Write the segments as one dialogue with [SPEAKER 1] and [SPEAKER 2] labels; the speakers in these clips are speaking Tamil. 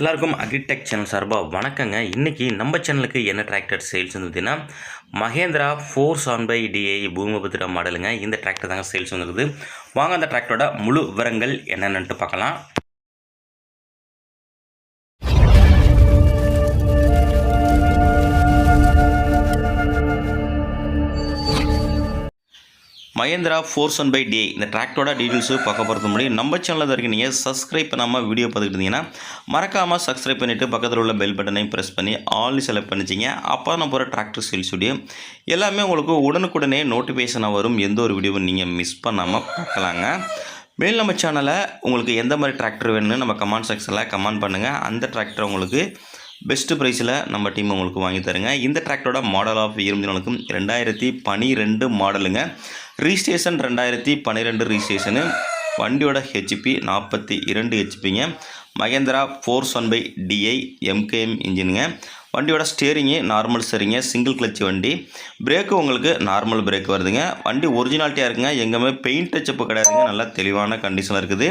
[SPEAKER 1] எல்லாருக்கும் அக்ரிடெக் சேனல் சார்பாக வணக்கங்க. இன்றைக்கி நம்ம சேனலுக்கு என்ன டிராக்டர் சேல்ஸ் வந்து பார்த்தீங்கன்னா மகேந்திரா 470DI பூமிபுத்திர மாடலுங்க. இந்த டிராக்டர் தாங்க சேல்ஸ் வந்துருக்குது. வாங்க அந்த டிராக்டரோட முழு விவரங்கள் என்னென்னு பார்க்கலாம். மகேந்திரா 470DI இந்த டிராக்டரோட டீட்டெயில்ஸு பார்க்க போகிறது முடியும். நம்ம சேனலில் வரைக்கும் நீங்கள் சப்ஸ்கிரைப் பண்ணாமல் வீடியோ பார்த்துக்கிட்டு இருந்தீங்கன்னா மறக்காமல் சப்ஸ்கிரைப் பண்ணிவிட்டு பக்கத்தில் உள்ள பெல் பட்டனையும் ப்ரெஸ் பண்ணி ஆல் செலக்ட் பண்ணிச்சிங்க. அப்போ நான் போகிற டிராக்டர் சேல்ஸ் வீடியோ எல்லாமே உங்களுக்கு உடனுக்குடனே நோட்டிஃபிகேஷனாக வரும். எந்த ஒரு வீடியோவும் நீங்கள் மிஸ் பண்ணாமல் பார்க்கலாங்க. மேல் நம்ம சேனலை உங்களுக்கு எந்த மாதிரி டிராக்டர் வேணும்னு நம்ம கமெண்ட் செக்ஷனில் கமெண்ட் பண்ணுங்கள். அந்த டிராக்டர் உங்களுக்கு பெஸ்ட்டு ப்ரைஸில் நம்ம டீம் உங்களுக்கு வாங்கி தருங்க. இந்த டிராக்டரோட மாடல் ஆஃப் இயர் உங்களுக்கு 2012 மாடலுங்க. ரீஸ்டேஷன் 2012 ரீஸ்டேஷனு. வண்டியோட ஹெச்பி 42 ஹெச்பிங்க. மகேந்திரா 470DI MKM இன்ஜினுங்க. வண்டியோட ஸ்டேரிங்கு நார்மல் ஸ்டேரிங்க, சிங்கிள் கிளச் வண்டி. பிரேக்கு உங்களுக்கு நார்மல் பிரேக் வருதுங்க. வண்டி ஒரிஜினாலிட்டியாக இருக்குங்க, எங்கேயுமே பெயிண்ட் டச்சப்பு கிடையாதுங்க. நல்லா தெளிவான கண்டிஷனில் இருக்குது.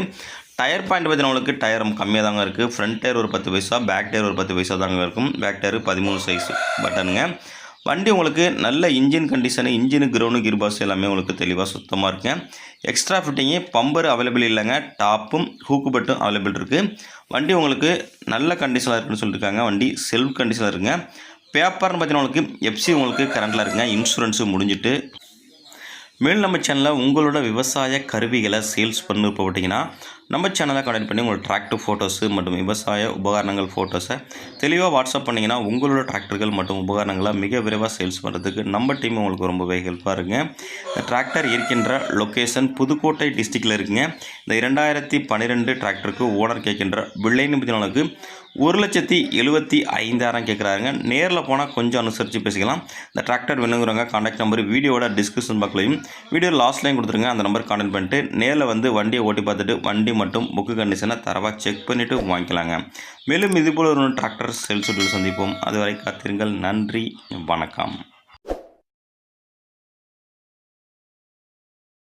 [SPEAKER 1] டயர் பாயிண்ட் பார்த்தீங்கன்னா உங்களுக்கு டயர் கம்மியாக தாங்க இருக்குது. ஃப்ரண்ட் டயர் ஒரு 10 பைசா, பேக் டயர் ஒரு 10 பைசா தாங்க இருக்கும். பேக் டயர் 13 சைஸ் பட்டனுங்க. வண்டி உங்களுக்கு நல்ல engine condition, engine ground gear box எல்லாமே உங்களுக்கு தெளிவாக சுத்தமாக இருக்குங்க. எக்ஸ்ட்ரா ஃபிட்டிங்கு பம்பர் அவைலபிள் இல்லைங்க. டாப்பும் ஹூக்கு பட்டும் அவைலபிள் இருக்குது. வண்டி உங்களுக்கு நல்ல கண்டிஷனில் இருக்குன்னு சொல்லியிருக்காங்க. வண்டி செல்ஃப் கண்டிஷனில் இருக்குங்க. பேப்பர்னு பார்த்தீங்கன்னா உங்களுக்கு எஃப்சி உங்களுக்கு கரண்டில் இருக்குங்க. இன்சூரன்ஸு முடிஞ்சிட்டு. மேலும் நம்ம சேனலில் உங்களோட விவசாய கருவிகளை சேல்ஸ் பண்ணு போட்டிங்கன்னா நம்ம சேனலை கனெக்ட் பண்ணி உங்களோட டிராக்டர் ஃபோட்டோஸு மற்றும் விவசாய உபகரணங்கள் ஃபோட்டோஸை தெளிவாக வாட்ஸ்அப் பண்ணிங்கன்னா உங்களோட டிராக்டர்கள் மற்றும் உபகரணங்களை மிக விரைவாக சேல்ஸ் பண்ணுறதுக்கு நம்ம டீம் உங்களுக்கு ரொம்பவே ஹெல்ப்பாக இருக்குங்க. இந்த டிராக்டர் இருக்கின்ற லொக்கேஷன் புதுக்கோட்டை டிஸ்ட்ரிக்டில் இருக்குங்க. இந்த 2012 டிராக்டருக்கு ஓனர் கேட்கின்ற விலைன்னு பார்த்தீங்கன்னா 1,75,000 கேட்குறாருங்க. நேரில் போனால் கொஞ்சம் அனுசரித்து பேசிக்கலாம். இந்த டிராக்டர் வேணுங்கிறவங்க கான்டாக்ட் நம்பர் வீடியோட டிஸ்கிரிப்ஷன் பாக்ஸ்லையும் வீடியோ லாஸ்ட்லையும் கொடுத்துருங்க. அந்த நம்பர் கான்டாக்ட் பண்ணிட்டு நேரில் வந்து வண்டியை ஓட்டி பார்த்துட்டு வண்டி மட்டும் புக்கு கண்டிஷனை தரவாக செக் பண்ணிவிட்டு வாங்கிக்கலாங்க. மேலும் இதுபோல் ஒரு டிராக்டர் சேல்ஸ் சந்திப்போம். அதுவரை காத்திருங்கள். நன்றி, வணக்கம்.